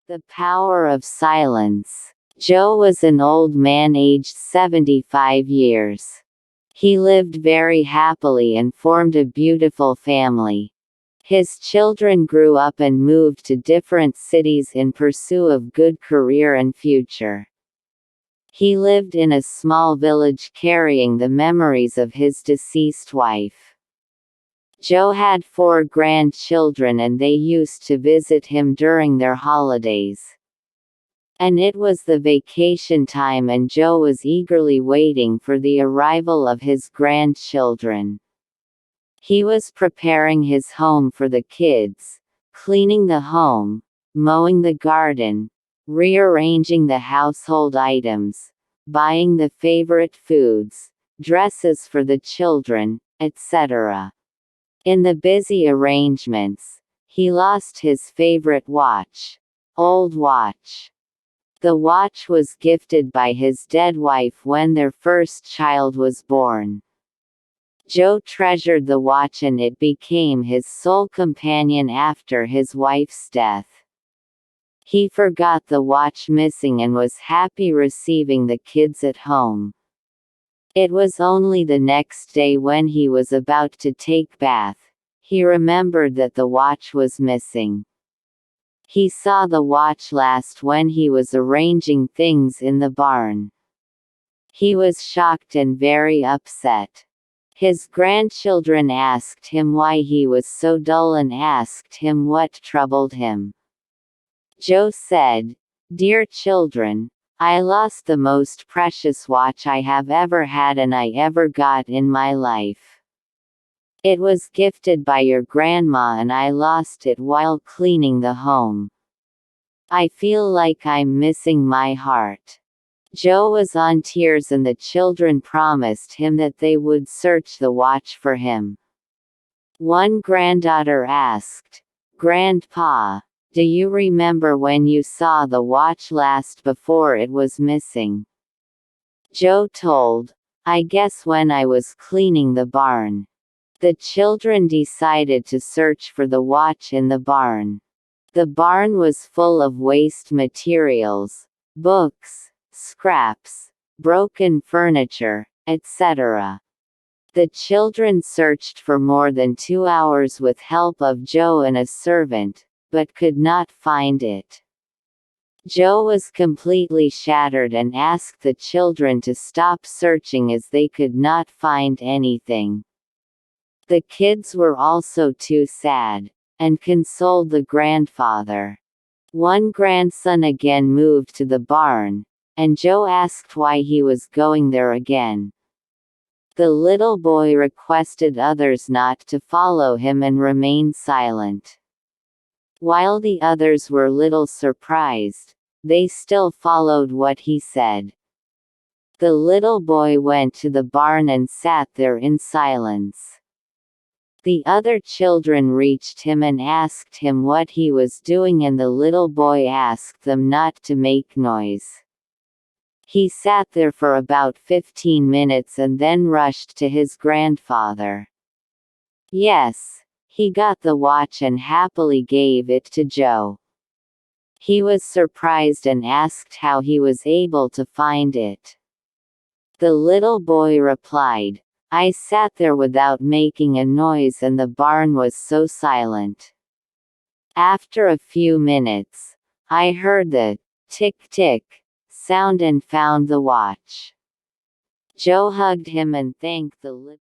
The Power of Silence. Joe was an old man aged 75 years. He lived very happily and formed a beautiful family. His children grew up and moved to different cities in pursuit of good career and future. He lived in a small village carrying the memories of his deceased wife. Joe had 4 grandchildren and they used to visit him during their holidays. And it was the vacation time and Joe was eagerly waiting for the arrival of his grandchildren. He was preparing his home for the kids, cleaning the home, mowing the garden, rearranging the household items, buying the favorite foods, dresses for the children, etc. In the busy arrangements, he lost his favorite watch, old watch. The watch was gifted by his dead wife when their first child was born. Joe treasured the watch and it became his sole companion after his wife's death. He forgot the watch missing and was happy receiving the kids at home. It was only the next day when he was about to take bath, he remembered that the watch was missing. He saw the watch last when he was arranging things in the barn. He was shocked and very upset. His grandchildren asked him why he was so dull and asked him what troubled him. Joe said, "Dear children, I lost the most precious watch I have ever had and I ever got in my life. It was gifted by your grandma and I lost it while cleaning the home. I feel like I'm missing my heart." Joe was on tears and the children promised him that they would search the watch for him. One granddaughter asked, "Grandpa, do you remember when you saw the watch last before it was missing?" Joe told, "I guess when I was cleaning the barn." The children decided to search for the watch in the barn. The barn was full of waste materials, books, scraps, broken furniture, etc. The children searched for more than 2 hours with help of Joe and a servant, but could not find it. Joe was completely shattered and asked the children to stop searching as they could not find anything. The kids were also too sad, and consoled the grandfather. One grandson again moved to the barn, and Joe asked why he was going there again. The little boy requested others not to follow him and remain silent. While the others were little surprised, they still followed what he said. The little boy went to the barn and sat there in silence. The other children reached him and asked him what he was doing and the little boy asked them not to make noise. He sat there for about 15 minutes and then rushed to his grandfather. Yes, he got the watch and happily gave it to Joe. He was surprised and asked how he was able to find it. The little boy replied, "I sat there without making a noise and the barn was so silent. After a few minutes, I heard the tick-tick sound and found the watch." Joe hugged him and thanked the little